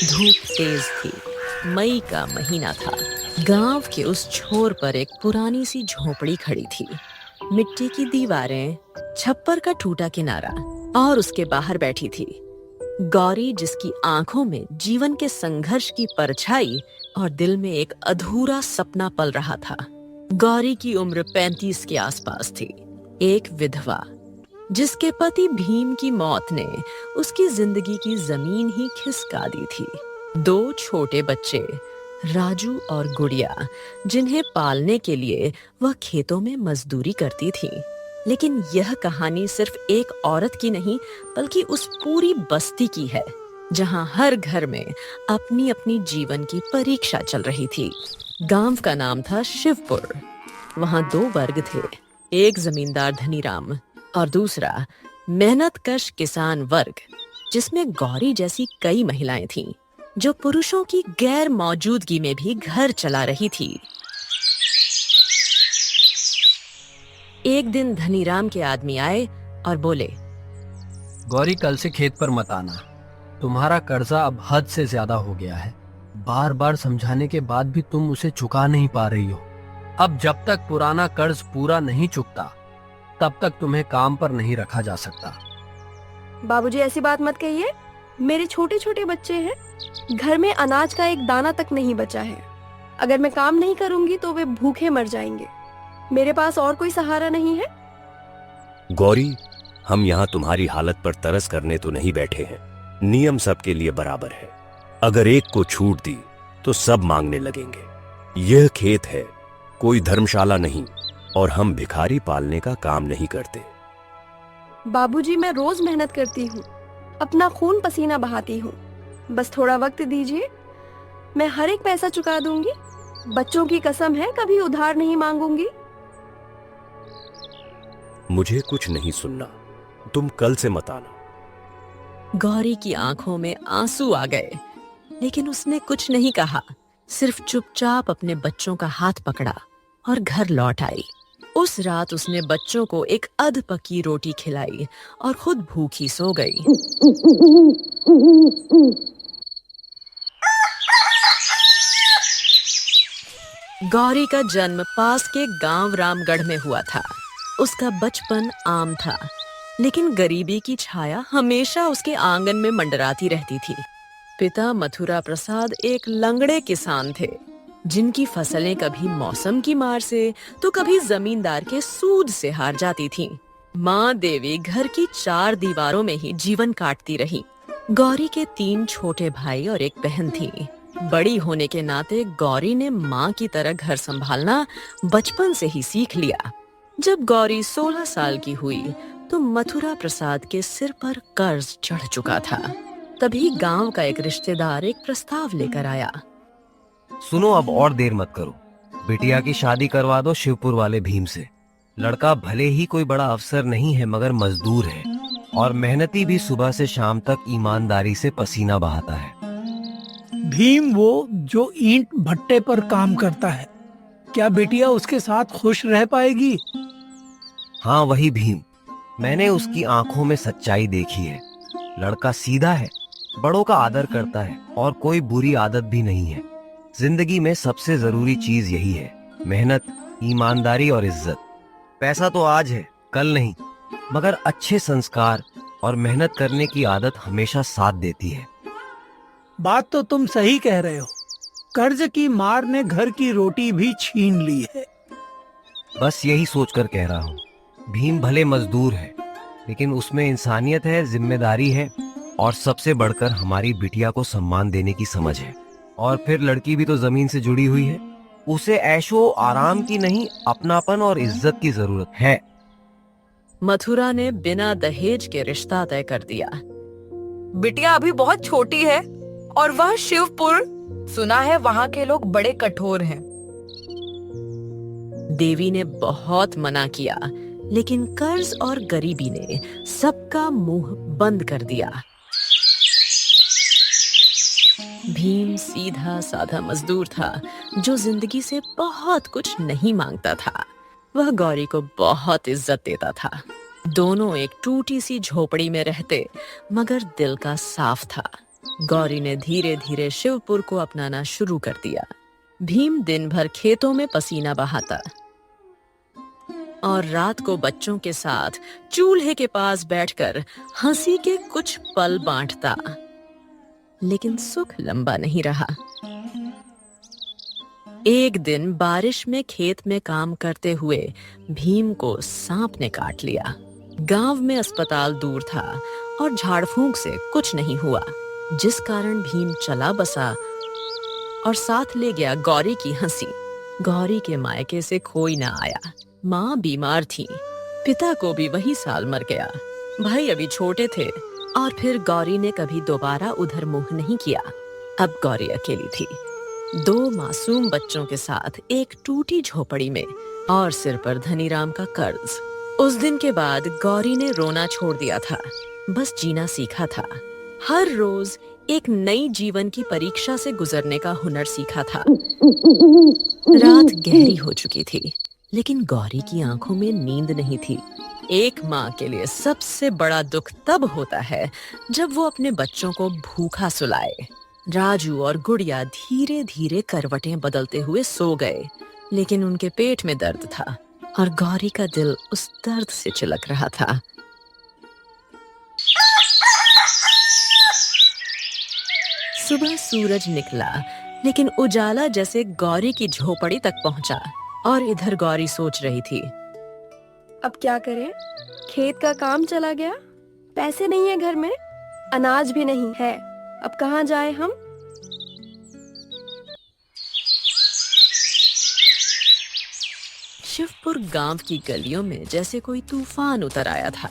धूप तेज थी। मई का महीना था। गांव के उस छोर पर एक पुरानी सी झोपड़ी खड़ी थी। मिट्टी की दीवारें, छप्पर का टूटा किनारा और उसके बाहर बैठी थी गौरी, जिसकी आंखों में जीवन के संघर्ष की परछाई और दिल में एक अधूरा सपना पल रहा था। गौरी की उम्र 35 के आसपास थी। एक विधवा, जिसके पति भीम की मौत ने उसकी जिंदगी की जमीन ही खिसका दी थी। 2 छोटे बच्चे, राजू और गुड़िया, जिन्हें पालने के लिए वह खेतों में मजदूरी करती थी। लेकिन यह कहानी सिर्फ एक औरत की नहीं, बल्कि उस पूरी बस्ती की है, जहां हर घर में अपनी अपनी जीवन की परीक्षा चल रही थी। गांव का नाम था शिवपुर। वहां 2 वर्ग थे, एक जमींदार धनीराम और दूसरा मेहनतकश किसान वर्ग, जिसमें गौरी जैसी कई महिलाएं थीं, जो पुरुषों की गैर मौजूदगी में भी घर चला रही थी। एक दिन धनीराम के आदमी आए और बोले, गौरी, कल से खेत पर मत आना। तुम्हारा कर्जा अब हद से ज्यादा हो गया है। बार बार समझाने के बाद भी तुम उसे चुका नहीं पा रही हो। अब जब तक पुराना कर्ज पूरा नहीं चुकता, तब तक तुम्हें काम पर नहीं रखा जा सकता। बाबूजी, ऐसी बात मत कहिए। मेरे छोटे छोटे बच्चे हैं, घर में अनाज का एक दाना तक नहीं बचा है। अगर मैं काम नहीं करूंगी तो वे भूखे मर जाएंगे। मेरे पास और कोई सहारा नहीं है। गौरी, हम यहाँ तुम्हारी हालत पर तरस करने तो नहीं बैठे हैं। नियम सबके लिए बराबर है। अगर एक को छूट दी तो सब मांगने लगेंगे। यह खेत है, कोई धर्मशाला नहीं, और हम भिखारी पालने का काम नहीं करते। बाबूजी, मैं रोज मेहनत करती हूँ, अपना खून पसीना बहाती हूँ। बस थोड़ा वक्त दीजिए, मैं हर एक पैसा चुका दूंगी। बच्चों की कसम है, कभी उधार नहीं मांगूंगी। मुझे कुछ नहीं सुनना, तुम कल से मत आना। गौरी की आंखों में आंसू आ गए, लेकिन उसने कुछ नहीं कहा, सिर्फ चुपचाप अपने बच्चों का हाथ पकड़ा और घर लौट आई। उस रात उसने बच्चों को एक अधपकी रोटी खिलाई और खुद भूखी सो गई। गौरी का जन्म पास के गांव रामगढ़ में हुआ था। उसका बचपन आम था, लेकिन गरीबी की छाया हमेशा उसके आंगन में मंडराती रहती थी। पिता मथुरा प्रसाद एक लंगड़े किसान थे, जिनकी फसलें कभी मौसम की मार से तो कभी जमींदार के सूद से हार जाती थीं। माँ देवी घर की 4 दीवारों में ही जीवन काटती रही। गौरी के 3 छोटे भाई और एक बहन थी। बड़ी होने के नाते गौरी ने माँ की तरह घर संभालना बचपन से ही सीख लिया। जब गौरी 16 साल की हुई तो मथुरा प्रसाद के सिर पर कर्ज चढ़ चुका था। तभी गांव का एक रिश्तेदार एक प्रस्ताव लेकर आया। सुनो, अब और देर मत करो। बिटिया की शादी करवा दो शिवपुर वाले भीम से। लड़का भले ही कोई बड़ा अफसर नहीं है, मगर मजदूर है और मेहनती भी। सुबह से शाम तक ईमानदारी से पसीना बहाता है। भीम, वो जो ईंट भट्टे पर काम करता है, क्या बिटिया उसके साथ खुश रह पाएगी? हाँ, वही भीम। मैंने उसकी आंखों में सच्चाई देखी है। लड़का सीधा है, बड़ों का आदर करता है और कोई बुरी आदत भी नहीं है। जिंदगी में सबसे जरूरी चीज यही है, मेहनत, ईमानदारी और इज्जत। पैसा तो आज है, कल नहीं, मगर अच्छे संस्कार और मेहनत करने की आदत हमेशा साथ देती है। बात तो तुम सही कह रहे हो। कर्ज की मार ने घर की रोटी भी छीन ली है। बस यही सोचकर कह रहा हूँ। भीम भले मजदूर है, लेकिन उसमें इंसानियत है, जिम्मेदारी है और सबसे बढ़कर हमारी बिटिया को सम्मान देने की समझ है। और फिर लड़की भी तो जमीन से जुड़ी हुई है। उसे ऐशो आराम की नहीं, अपनापन और इज्जत की जरूरत है। मथुरा ने बिना दहेज के रिश्ता तय कर दिया। बिटिया अभी बहुत छोटी है और वह शिवपुर, सुना है वहाँ के लोग बड़े कठोर हैं। देवी ने बहुत मना किया, लेकिन कर्ज और गरीबी ने सबका मुंह बंद कर दिया। भीम सीधा साधा मजदूर था, जो जिंदगी से बहुत कुछ नहीं मांगता था। वह गौरी को बहुत इज्जत देता था। दोनों एक टूटी सी झोपड़ी में रहते, मगर दिल का साफ था। गौरी ने धीरे धीरे शिवपुर को अपनाना शुरू कर दिया। भीम दिन भर खेतों में पसीना बहाता और रात को बच्चों के साथ चूल्हे के पास बैठकर हंसी के कुछ पल बांटता। लेकिन सुख लंबा नहीं रहा। एक दिन बारिश में खेत में काम करते हुए भीम को सांप ने काट लिया। गांव में अस्पताल दूर था और झाड़ फूंक से कुछ नहीं हुआ, जिस कारण भीम चला बसा और साथ ले गया गौरी की हंसी। गौरी के मायके से कोई ना आया। माँ बीमार थी, पिता को भी वही साल मर गया, भाई अभी छोटे थे और फिर गौरी ने कभी दोबारा उधर मुंह नहीं किया। अब गौरी अकेली थी, 2 मासूम बच्चों के साथ एक टूटी झोपड़ी में और सिर पर धनीराम का कर्ज। उस दिन के बाद गौरी ने रोना छोड़ दिया था, बस जीना सीखा था। हर रोज एक नई जीवन की परीक्षा से गुजरने का हुनर सीखा था। रात गहरी हो चुकी थी, लेकिन गौरी की आंखों में नींद नहीं थी। एक माँ के लिए सबसे बड़ा दुख तब होता है जब वो अपने बच्चों को भूखा सुलाए। राजू और गुड़िया धीरे धीरे करवटें बदलते हुए सो गए, लेकिन उनके पेट में दर्द था और गौरी का दिल उस दर्द से चिलक रहा था। सुबह सूरज निकला, लेकिन उजाला जैसे गौरी की झोपड़ी तक पहुंचा और इधर गौरी सोच रही थी। अब क्या करें? खेत का काम चला गया, पैसे नहीं है घर में, अनाज भी नहीं है, अब कहाँ जाए हम? शिवपुर गांव की गलियों में जैसे कोई तूफान उतर आया था।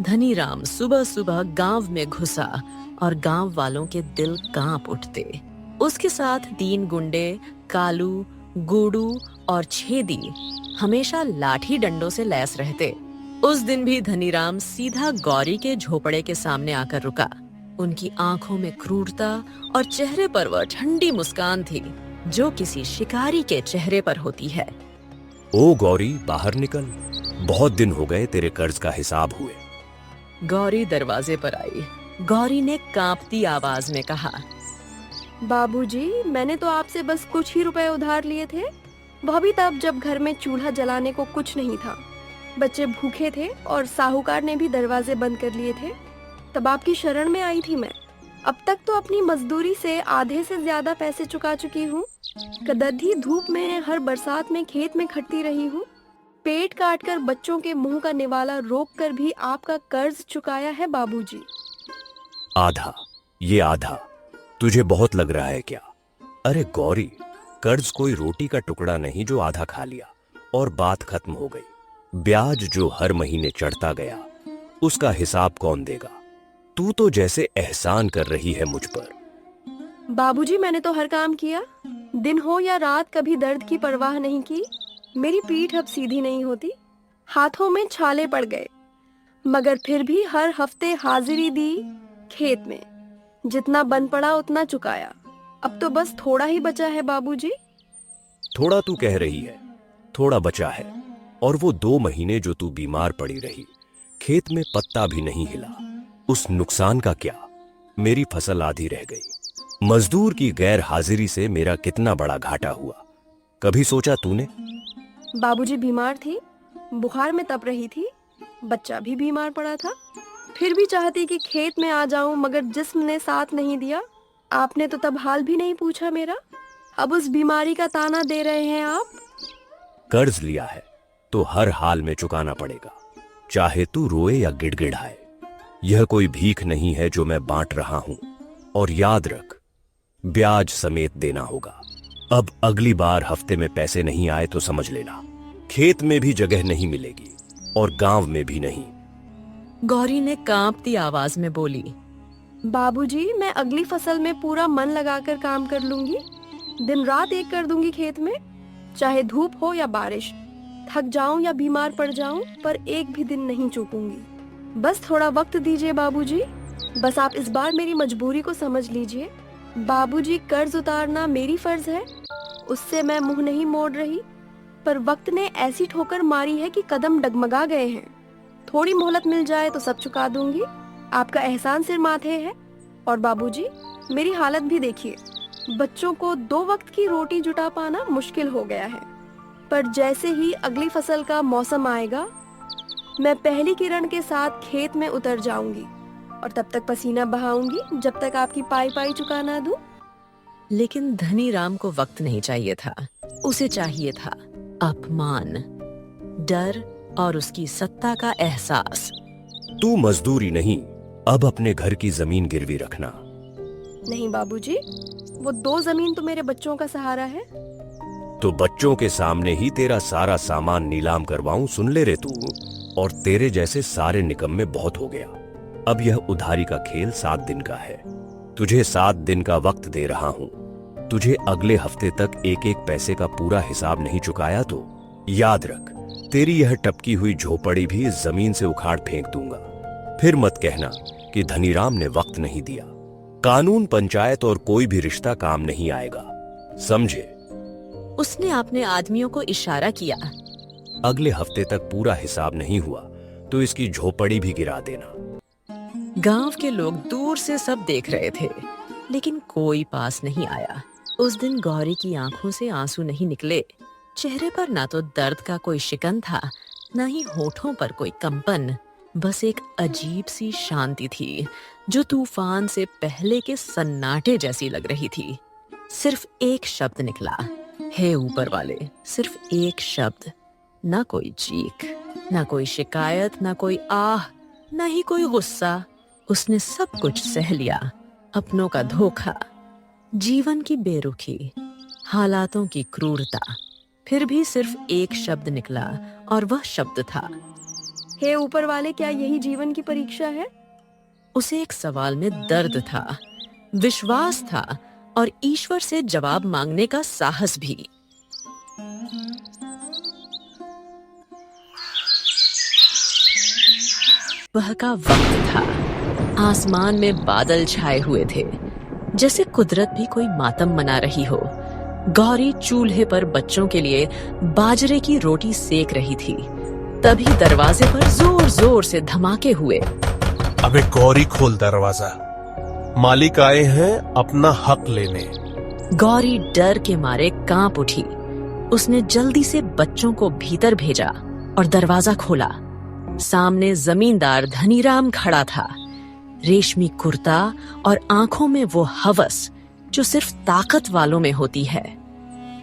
धनीराम सुबह सुबह गांव में घुसा और गांव वालों के दिल कांप उठते। उसके साथ 3 गुंडे कालू, गुडू और छेदी हमेशा लाठी डंडों से लैस रहते। उस दिन भी धनीराम सीधा गौरी के झोपड़े के सामने आकर रुका। उनकी आंखों में क्रूरता और चेहरे पर वह ठंडी मुस्कान थी जो किसी शिकारी के चेहरे पर होती है। ओ गौरी, बाहर निकल, बहुत दिन हो गए तेरे कर्ज का हिसाब हुए। गौरी दरवाजे पर आई। गौरी ने कांपती आवाज में कहा, बाबूजी, मैंने तो आपसे बस कुछ ही रुपए उधार लिए थे, वह भी तब जब घर में चूल्हा जलाने को कुछ नहीं था, बच्चे भूखे थे और साहूकार ने भी दरवाजे बंद कर लिए थे। तब आपकी शरण में आई थी मैं। अब तक तो अपनी मजदूरी से आधे से ज्यादा पैसे चुका चुकी हूँ। कदरती धूप में हर बरसात में खेत में खटती रही हूँ। पेट काट कर बच्चों के मुंह का निवाला रोक कर भी आपका कर्ज चुकाया है बाबूजी। आधा, ये आधा तुझे बहुत लग रहा है क्या? अरे गौरी, कर्ज कोई रोटी का टुकड़ा नहीं जो आधा खा लिया और बात खत्म हो गई। ब्याज जो हर महीने चढ़ता गया, उसका हिसाब कौन देगा? तू तो जैसे एहसान कर रही है मुझ पर। बाबूजी, मैंने तो हर काम किया, दिन हो या रात कभी दर्द की परवाह नहीं की। मेरी पीठ अब सीधी नहीं होती, हाथों में छाले पड़ गए, मगर फिर भी हर हफ्ते हाजिरी दी खेत में। जितना बन पड़ा उतना चुकाया। अब तो बस थोड़ा ही बचा है बाबूजी। थोड़ा तू कह रही है, थोड़ा बचा है, और वो 2 महीने जो तू बीमार पड़ी रही, खेत में पत्ता भी नहीं हिला। उस नुकसान का क्या? मेरी फसल आधी रह गई। मजदूर की गैर हाजिरी से मेरा कितना बड़ा घाटा हुआ, कभी सोचा तूने? बाबूजी बीमार थी, बुखार में तप रही थी, बच्चा भी बीमार पड़ा था, फिर भी चाहती कि खेत में आ जाऊं, मगर जिस्म ने साथ नहीं दिया। आपने तो तब हाल भी नहीं पूछा मेरा। अब उस बीमारी का ताना दे रहे हैं आप। कर्ज लिया है तो हर हाल में चुकाना पड़ेगा, चाहे तू रोए या गिड़गिड़ाए। यह कोई भीख नहीं है जो मैं बांट रहा हूं, और याद रख, ब्याज समेत देना होगा। अब अगली बार हफ्ते में पैसे नहीं आए तो समझ लेना, खेत में भी जगह नहीं मिलेगी और गांव में भी नहीं। गौरी ने कांपती आवाज में बोली, बाबूजी, मैं अगली फसल में पूरा मन लगाकर काम कर लूंगी, दिन रात एक कर दूंगी खेत में, चाहे धूप हो या बारिश, थक जाऊं या बीमार पड़ जाऊं, पर एक भी दिन नहीं चूकूंगी। बस थोड़ा वक्त दीजिए बाबूजी, बस आप इस बार मेरी मजबूरी को समझ लीजिए। बाबूजी, कर्ज उतारना मेरी फर्ज है, उससे मैं मुंह नहीं मोड़ रही, पर वक्त ने ऐसी ठोकर मारी है कि कदम डगमगा गए हैं। थोड़ी मोहलत मिल जाए तो सब चुका दूंगी। आपका एहसान सिर माथे है। और बाबूजी, मेरी हालत भी देखिए। बच्चों को 2 वक्त की रोटी जुटा पाना मुश्किल हो गया है। पर जैसे ही अगली फसल का मौसम आएगा, मैं पहली किरण के साथ खेत में उतर जाऊंगी और तब तक पसीना बहाऊंगी जब तक आपकी पाई पाई चुका ना दूं। लेकिन धनीराम को वक्त नहीं चाहिए था। उसे चाहिए था अपमान, डर और उसकी सत्ता का एहसास। तू मजदूरी नहीं, अब अपने घर की जमीन गिरवी रखना। नहीं बाबूजी, वो 2 जमीन तो मेरे बच्चों का सहारा है। तो बच्चों के सामने ही तेरा सारा सामान नीलाम करवाऊं, सुन ले रे तू। और तेरे जैसे सारे निकम्मे बहुत हो गया। अब यह उधारी का खेल 7 दिन का है। तुझे 7 दिन का वक्त दे रहा हूं। तुझे अगले हफ्ते तक एक एक पैसे का पूरा हिसाब नहीं चुकाया तो याद रख, तेरी यह टपकी हुई झोपड़ी भी इस जमीन से उखाड़ फेंक दूंगा। फिर मत कहना कि धनीराम ने वक्त नहीं दिया। कानून, पंचायत और कोई भी रिश्ता काम नहीं आएगा, समझे? उसने अपने आदमियों को इशारा किया। अगले हफ्ते तक पूरा हिसाब नहीं हुआ तो इसकी झोपड़ी भी गिरा देना। गांव के लोग दूर से सब देख रहे थे, लेकिन कोई पास नहीं आया। उस दिन गौरी की आंखों से आंसू नहीं निकले। चेहरे पर ना तो दर्द का कोई शिकन था, ना ही होठों पर कोई कंपन। बस एक अजीब सी शांति थी जो तूफान से पहले के सन्नाटे जैसी लग रही थी। सिर्फ एक शब्द निकला, हे ऊपर वाले, सिर्फ एक शब्द। ना कोई चीख, ना कोई शिकायत, ना कोई आह, ना ही कोई गुस्सा। उसने सब कुछ सह लिया। अपनों का धोखा, जीवन की बेरुखी, हालातों की क्रूरता। फिर भी सिर्फ एक शब्द निकला और वह शब्द था, हे ऊपर वाले, क्या यही जीवन की परीक्षा है? उसे एक सवाल में दर्द था, विश्वास था और ईश्वर से जवाब मांगने का साहस भी। वह का वक्त था। आसमान में बादल छाए हुए थे, जैसे कुदरत भी कोई मातम मना रही हो। गौरी चूल्हे पर बच्चों के लिए बाजरे की रोटी सेक रही थी। तभी दरवाजे पर जोर जोर से धमाके हुए। अबे गौरी, खोल दरवाजा, मालिक आए हैं अपना हक लेने। गौरी डर के मारे कांप उठी। उसने जल्दी से बच्चों को भीतर भेजा और दरवाजा खोला। सामने जमींदार धनीराम खड़ा था, रेशमी कुर्ता और आंखों में वो हवस जो सिर्फ ताकत वालों में होती है।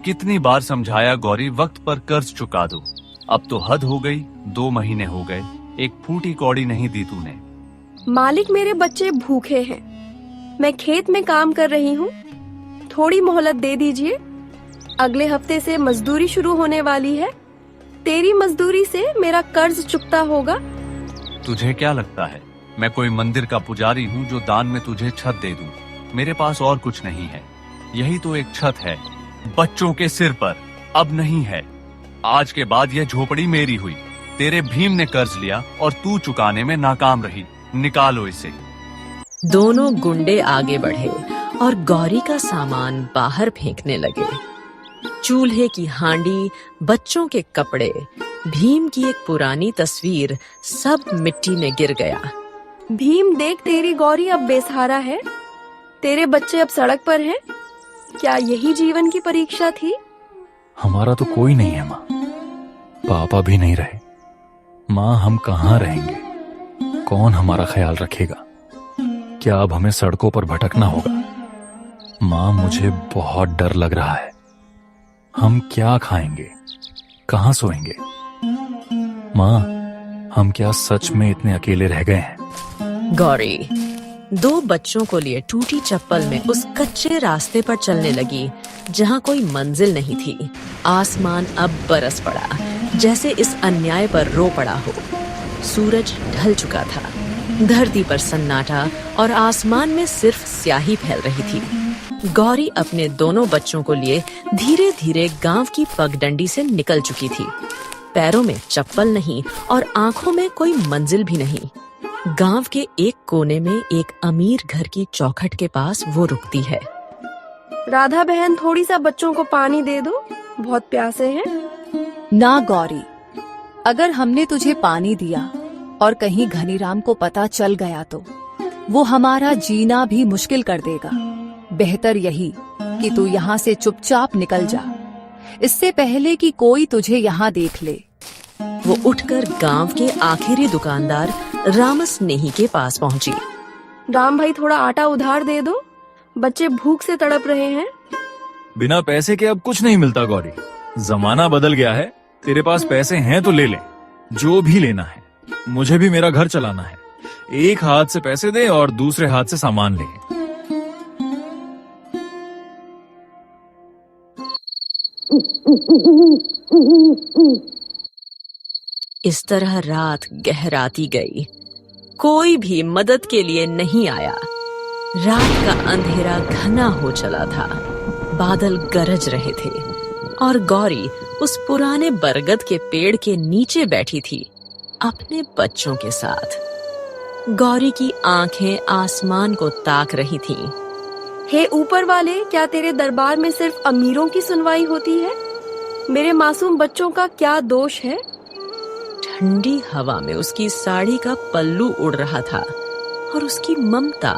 कितनी बार समझाया गौरी, वक्त पर कर्ज चुका दो। अब तो हद हो गई, 2 महीने हो गए, एक फूटी कौड़ी नहीं दी तूने। मालिक, मेरे बच्चे भूखे हैं। मैं खेत में काम कर रही हूँ, थोड़ी मोहलत दे दीजिए। अगले हफ्ते से मजदूरी शुरू होने वाली है। तेरी मजदूरी से मेरा कर्ज चुकता होगा। तुझे क्या लगता है मैं कोई मंदिर का पुजारी हूँ जो दान में तुझे छत दे दूं? मेरे पास और कुछ नहीं है, यही तो एक छत है बच्चों के सिर पर। अब नहीं है। आज के बाद यह झोपड़ी मेरी हुई। तेरे भीम ने कर्ज लिया और तू चुकाने में नाकाम रही। निकालो इसे। दोनों गुंडे आगे बढ़े और गौरी का सामान बाहर फेंकने लगे। चूल्हे की हांडी, बच्चों के कपड़े, भीम की एक पुरानी तस्वीर, सब मिट्टी में गिर गया। भीम देख, तेरी गौरी अब बेसहारा है। तेरे बच्चे अब सड़क पर हैं। क्या यही जीवन की परीक्षा थी? हमारा तो कोई नहीं है माँ, पापा भी नहीं रहे। माँ, हम कहाँ रहेंगे? कौन हमारा ख्याल रखेगा? क्या अब हमें सड़कों पर भटकना होगा? माँ, मुझे बहुत डर लग रहा है। हम क्या खाएंगे, कहाँ सोएंगे? माँ, हम क्या सच में इतने अकेले रह गए हैं? गौरी 2 बच्चों को लिए टूटी चप्पल में उस कच्चे रास्ते पर चलने लगी जहाँ कोई मंजिल नहीं थी। आसमान अब बरस पड़ा, जैसे इस अन्याय पर रो पड़ा हो। सूरज ढल चुका था, धरती पर सन्नाटा और आसमान में सिर्फ स्याही फैल रही थी। गौरी अपने दोनों बच्चों को लिए धीरे धीरे गांव की पगडंडी से निकल चुकी थी। पैरों में चप्पल नहीं और आंखों में कोई मंजिल भी नहीं। गांव के एक कोने में एक अमीर घर की चौखट के पास वो रुकती है। राधा बहन, थोड़ी सा बच्चों को पानी दे दो, बहुत प्यासे हैं। ना गौरी, अगर हमने तुझे पानी दिया और कहीं घनीराम को पता चल गया तो वो हमारा जीना भी मुश्किल कर देगा। बेहतर यही कि तू यहाँ से चुपचाप निकल जा, इससे पहले कि कोई तुझे यहाँ देख ले। वो उठकर गांव के आखिरी दुकानदार रामस्नेही के पास पहुंची। राम भाई, थोड़ा आटा उधार दे दो, बच्चे भूख से तड़प रहे हैं। बिना पैसे के अब कुछ नहीं मिलता गौरी, जमाना बदल गया है। तेरे पास पैसे हैं तो ले ले, जो भी लेना है। मुझे भी मेरा घर चलाना है। एक हाथ से पैसे दे और दूसरे हाथ से सामान ले। इस तरह रात गहराती गई। कोई भी मदद के लिए नहीं आया। रात का अंधेरा घना हो चला था। बादल गरज रहे थे और गौरी उस पुराने बरगद के पेड़ के नीचे बैठी थी, अपने बच्चों के साथ। गौरी की आंखें आसमान को ताक रही थीं। हे ऊपर वाले, क्या तेरे दरबार में सिर्फ अमीरों की सुनवाई होती है? मेरे मासूम बच्चों का क्या दोष है? ठंडी हवा में उसकी साड़ी का पल्लू उड़ रहा था और उसकी ममता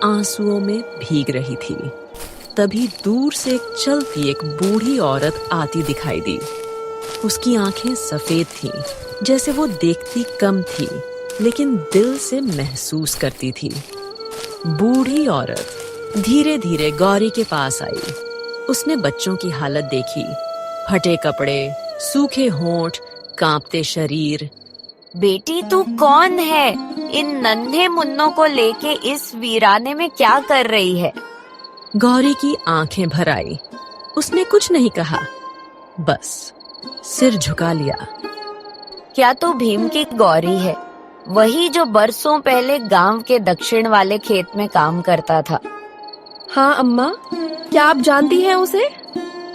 आंसुओं में भीग रही थी। तभी दूर से चलती एक बूढ़ी औरत आती दिखाई दी। उसकी आंखें सफेद थीं, जैसे वो देखती कम थी लेकिन दिल से महसूस करती थी। बूढ़ी औरत धीरे धीरे गौरी के पास आई। उसने बच्चों की हालत देखी, फटे कपड़े, सूखे होंठ, कांपते शरीर। बेटी, तू कौन है? इन नन्हे मुन्नों को लेके इस वीराने में क्या कर रही है? गौरी की आंखें भर आई। उसने कुछ नहीं कहा, बस सिर झुका लिया। क्या तू भीम की गौरी है? वही जो बरसों पहले गांव के दक्षिण वाले खेत में काम करता था। हाँ अम्मा, क्या आप जानती हैं उसे?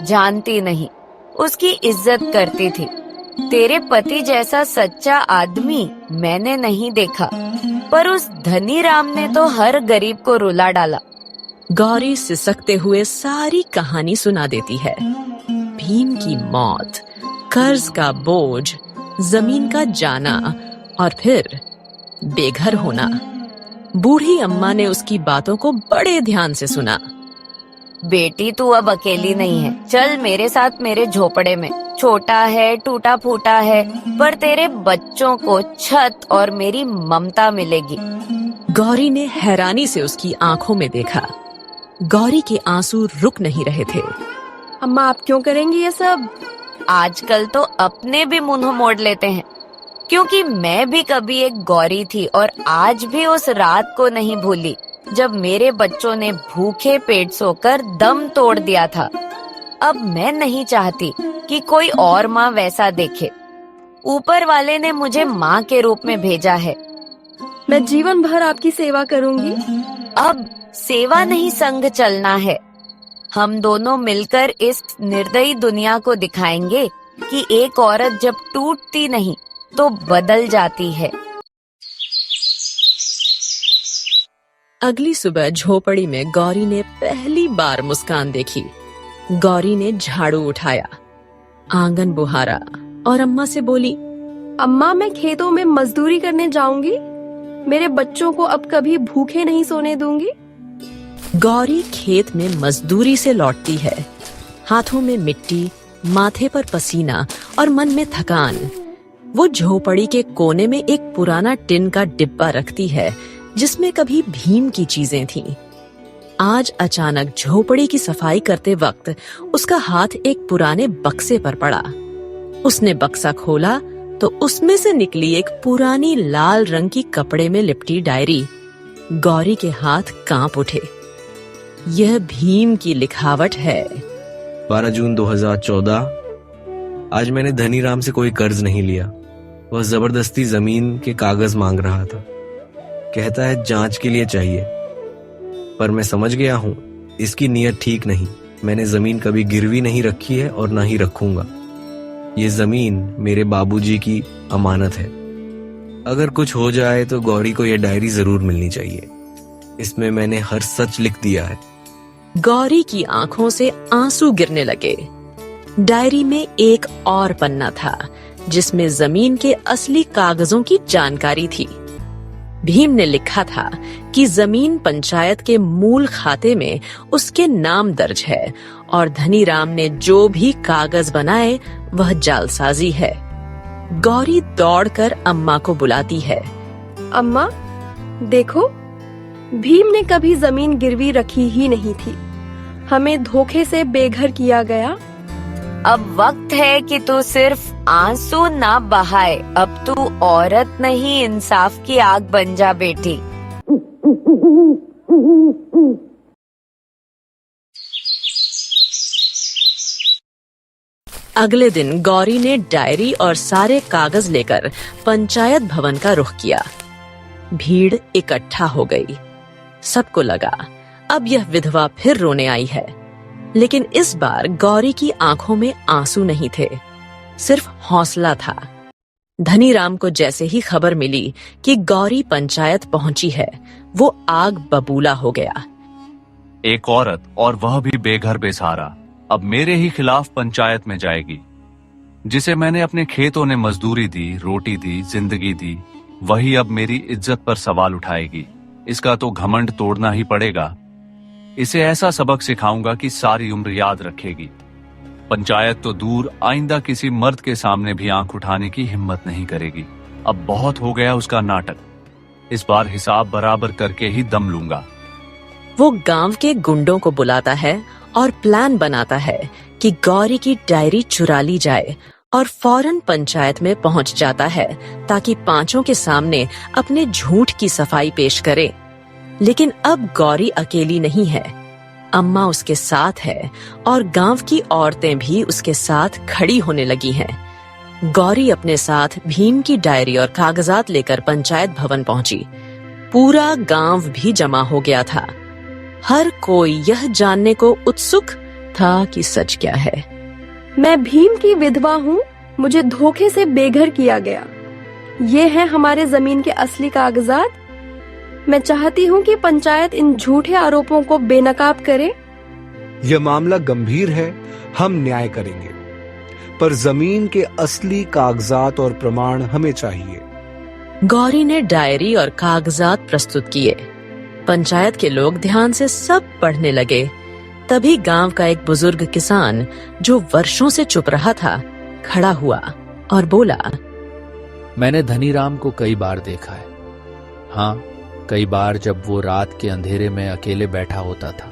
जानती नहीं, उसकी इज्जत करती थी। तेरे पति जैसा सच्चा आदमी मैंने नहीं देखा, पर उस धनी राम ने तो हर गरीब को रुला डाला। गौरी सिसकते हुए सारी कहानी सुना देती है। भीम की मौत, कर्ज का बोझ, जमीन का जाना और फिर बेघर होना। बूढ़ी अम्मा ने उसकी बातों को बड़े ध्यान से सुना। बेटी, तू अब अकेली नहीं है। चल मेरे साथ मेरे झोपड़े में। छोटा है, टूटा फूटा है, पर तेरे बच्चों को छत और मेरी ममता मिलेगी। गौरी ने हैरानी से उसकी आंखों में देखा। गौरी के आंसू रुक नहीं रहे थे। अम्मा, आप क्यों करेंगी ये सब? आजकल तो अपने भी मुंह मोड़ लेते हैं, क्योंकि मैं भी कभी एक गौरी थी और आज भी उस रात को नहीं भूली जब मेरे बच्चों ने भूखे पेट सोकर दम तोड़ दिया था। अब मैं नहीं चाहती कि कोई और माँ वैसा देखे। ऊपर वाले ने मुझे माँ के रूप में भेजा है। मैं जीवन भर आपकी सेवा करूंगी। अब सेवा नहीं, संग चलना है। हम दोनों मिलकर इस निर्दयी दुनिया को दिखाएंगे कि एक औरत जब टूटती नहीं तो बदल जाती है। अगली सुबह झोपड़ी में गौरी ने पहली बार मुस्कान देखी। गौरी ने झाड़ू उठाया, आंगन बुहारा और अम्मा से बोली, अम्मा, मैं खेतों में मजदूरी करने जाऊंगी। मेरे बच्चों को अब कभी भूखे नहीं सोने दूंगी। गौरी खेत में मजदूरी से लौटती है, हाथों में मिट्टी, माथे पर पसीना और मन में थकान। वो झोपड़ी के कोने में एक पुराना टिन का डिब्बा रखती है जिसमें कभी भीम की चीजें थीं। आज अचानक झोपड़ी की सफाई करते वक्त उसका हाथ एक पुराने बक्से पर पड़ा। उसने बक्सा खोला तो उसमें से निकली एक पुरानी लाल रंग की कपड़े में लिपटी डायरी। गौरी के हाथ कांप उठे। यह भीम की लिखावट है। 12 जून 2014। आज मैंने धनी राम से कोई कर्ज नहीं लिया। वह जबरदस्ती जमीन के कागज मांग रहा था। कहता है जांच के लिए चाहिए, पर मैं समझ गया हूं इसकी नीयत ठीक नहीं। मैंने जमीन कभी गिरवी नहीं रखी है और ना ही रखूंगा। ये जमीन मेरे बाबूजी की अमानत है। अगर कुछ हो जाए तो गौरी को यह डायरी जरूर मिलनी चाहिए। इसमें मैंने हर सच लिख दिया है। गौरी की आंखों से आंसू गिरने लगे। डायरी में एक और पन्ना था जिसमें जमीन के असली कागजों की जानकारी थी। भीम ने लिखा था कि जमीन पंचायत के मूल खाते में उसके नाम दर्ज है और धनीराम ने जो भी कागज बनाए वह जालसाजी है। गौरी दौड़कर अम्मा को बुलाती है। अम्मा, देखो, भीम ने कभी जमीन गिरवी रखी ही नहीं थी। हमें धोखे से बेघर किया गया। अब वक्त है कि तू सिर्फ आंसू ना बहाए, अब तू औरत नहीं इंसाफ की आग बन जा बेटी। अगले दिन गौरी ने डायरी और सारे कागज लेकर पंचायत भवन का रुख किया। भीड़ इकट्ठा हो गई। सबको लगा अब यह विधवा फिर रोने आई है, लेकिन इस बार गौरी की आंखों में आंसू नहीं थे, सिर्फ हौसला था। धनीराम को जैसे ही खबर मिली कि गौरी पंचायत पहुंची है, वो आग बबूला हो गया। एक औरत, और वह भी बेघर बेसहारा, अब मेरे ही खिलाफ पंचायत में जाएगी। जिसे मैंने अपने खेतों ने मजदूरी दी, रोटी दी, जिंदगी दी, वही अब मेरी इज्जत पर सवाल उठाएगी। इसका तो घमंड तोड़ना ही पड़ेगा। इसे ऐसा सबक सिखाऊंगा कि सारी उम्र याद रखेगी। पंचायत तो दूर, आइंदा किसी मर्द के सामने भी आंख उठाने की हिम्मत नहीं करेगी। अब बहुत हो गया उसका नाटक। इस बार हिसाब बराबर करके ही दम लूंगा। वो गांव के गुंडों को बुलाता है और प्लान बनाता है कि गौरी की डायरी चुरा ली जाए और फौरन पंचायत में पहुंच जाता है ताकि पांचों के सामने अपने झूठ की सफाई पेश करे। लेकिन अब गौरी अकेली नहीं है, अम्मा उसके साथ है और गांव की औरतें भी उसके साथ खड़ी होने लगी हैं। गौरी अपने साथ भीम की डायरी और कागजात लेकर पंचायत भवन पहुंची। पूरा गांव भी जमा हो गया था। हर कोई यह जानने को उत्सुक था कि सच क्या है। मैं भीम की विधवा हूँ, मुझे धोखे से बेघर किया गया। ये है हमारे जमीन के असली कागजात। मैं चाहती हूँ कि पंचायत इन झूठे आरोपों को बेनकाब करे। यह मामला गंभीर है, हम न्याय करेंगे, पर जमीन के असली कागजात और प्रमाण हमें चाहिए। गौरी ने डायरी और कागजात प्रस्तुत किए। पंचायत के लोग ध्यान से सब पढ़ने लगे। तभी गांव का एक बुजुर्ग किसान, जो वर्षों से चुप रहा था, खड़ा हुआ और बोला, मैंने धनीराम को कई बार देखा है। हाँ, कई बार जब वो रात के अंधेरे में अकेले बैठा होता था,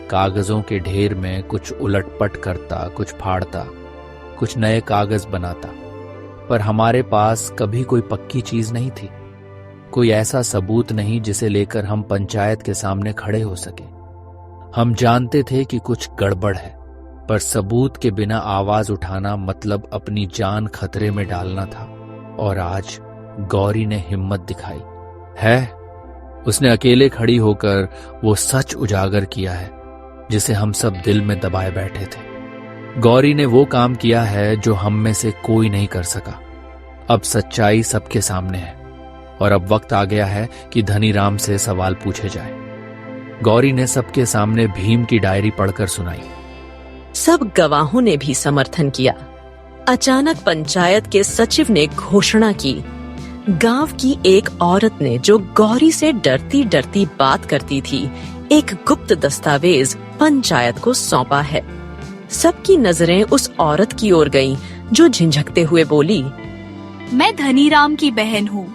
कागजों के ढेर में कुछ उलटपट करता, कुछ फाड़ता, कुछ नए कागज बनाता। पर हमारे पास कभी कोई पक्की चीज नहीं थी, कोई ऐसा सबूत नहीं जिसे लेकर हम पंचायत के सामने खड़े हो सके। हम जानते थे कि कुछ गड़बड़ है, पर सबूत के बिना आवाज उठाना मतलब अपनी जान खतरे में डालना था। और आज गौरी ने हिम्मत दिखाई है। उसने अकेले खड़ी होकर वो सच उजागर किया है जिसे हम सब दिल में दबाए बैठे थे। गौरी ने वो काम किया है जो हम में से कोई नहीं कर सका। अब सच्चाई सबके सामने है और अब वक्त आ गया है कि धनीराम से सवाल पूछे जाए। गौरी ने सबके सामने भीम की डायरी पढ़कर सुनाई। सब गवाहों ने भी समर्थन किया। अचानक पंचायत के सचिव ने घोषणा की, गांव की एक औरत ने जो गौरी से डरती डरती बात करती थी, एक गुप्त दस्तावेज पंचायत को सौंपा है। सबकी नजरें उस औरत की ओर गईं, जो झिंझकते हुए बोली, मैं धनीराम की बहन हूँ,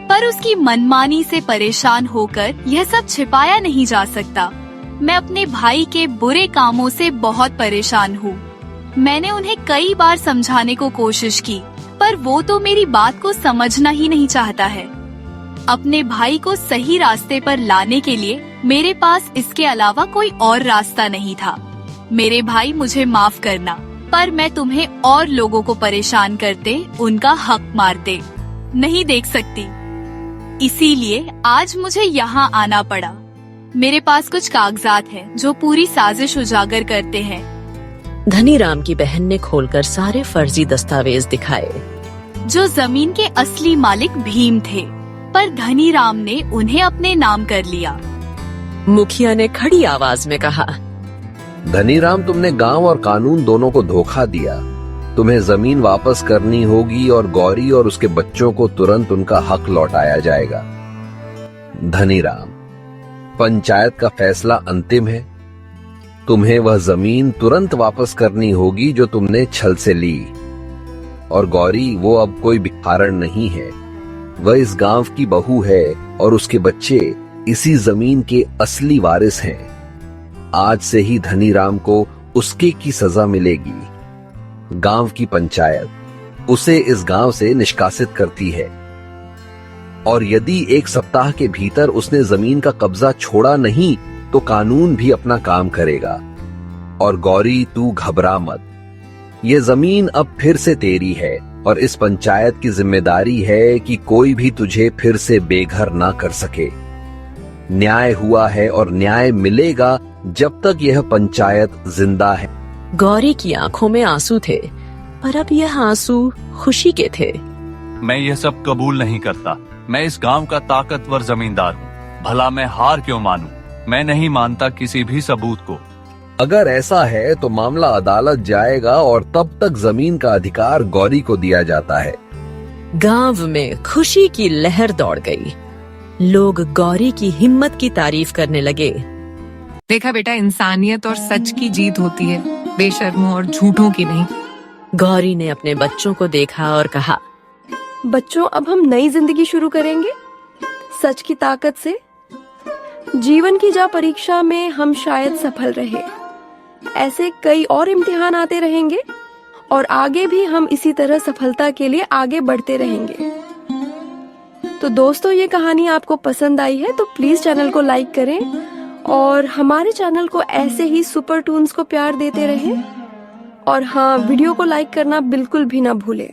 पर उसकी मनमानी से परेशान होकर यह सब छिपाया नहीं जा सकता। मैं अपने भाई के बुरे कामों से बहुत परेशान हूँ। मैंने उन्हें कई बार समझाने को कोशिश की, पर वो तो मेरी बात को समझना ही नहीं चाहता है। अपने भाई को सही रास्ते पर लाने के लिए मेरे पास इसके अलावा कोई और रास्ता नहीं था। मेरे भाई, मुझे माफ करना, पर मैं तुम्हें और लोगों को परेशान करते उनका हक मारते नहीं देख सकती। इसीलिए आज मुझे यहाँ आना पड़ा। मेरे पास कुछ कागजात हैं जो पूरी साजिश उजागर करते हैं। धनीराम की बहन ने खोलकर सारे फर्जी दस्तावेज दिखाए। जो जमीन के असली मालिक भीम थे, पर धनीराम ने उन्हें अपने नाम कर लिया। मुखिया ने खड़ी आवाज में कहा, धनीराम, तुमने गांव और कानून दोनों को धोखा दिया। तुम्हें जमीन वापस करनी होगी और गौरी और उसके बच्चों को तुरंत उनका हक लौटाया जाएगा। धनीराम, पंचायत का फैसला अंतिम है। तुम्हें वह जमीन तुरंत वापस करनी होगी जो तुमने छल से ली। और गौरी, वो अब कोई भिखारण नहीं है, वह इस गांव की बहू है और उसके बच्चे इसी जमीन के असली वारिस हैं। आज से ही धनीराम को उसके की सजा मिलेगी। गांव की पंचायत उसे इस गांव से निष्कासित करती है और यदि 1 सप्ताह के भीतर उसने जमीन का कब्जा छोड़ा नहीं तो कानून भी अपना काम करेगा। और गौरी, तू घबरा मत, ये जमीन अब फिर से तेरी है और इस पंचायत की जिम्मेदारी है कि कोई भी तुझे फिर से बेघर ना कर सके। न्याय हुआ है और न्याय मिलेगा जब तक यह पंचायत जिंदा है। गौरी की आंखों में आंसू थे, पर अब यह आंसू खुशी के थे। मैं ये सब कबूल नहीं करता। मैं इस गांव का ताकतवर जमींदार हूँ, भला मैं हार क्यों मानूं? मैं नहीं मानता किसी भी सबूत को। अगर ऐसा है तो मामला अदालत जाएगा और तब तक जमीन का अधिकार गौरी को दिया जाता है। गांव में खुशी की लहर दौड़ गई। लोग गौरी की हिम्मत की तारीफ करने लगे। देखा बेटा, इंसानियत और सच की जीत होती है, बेशर्मों और झूठों की नहीं। गौरी ने अपने बच्चों को देखा और कहा, बच्चों, अब हम नई जिंदगी शुरू करेंगे सच की ताकत से। जीवन की जा परीक्षा में हम शायद सफल रहे, ऐसे कई और इम्तिहान आते रहेंगे और आगे भी हम इसी तरह सफलता के लिए आगे बढ़ते रहेंगे। तो दोस्तों, ये कहानी आपको पसंद आई है तो प्लीज चैनल को लाइक करें और हमारे चैनल को ऐसे ही सुपर टून्स को प्यार देते रहें। और हाँ, वीडियो को लाइक करना बिल्कुल भी ना भूलें।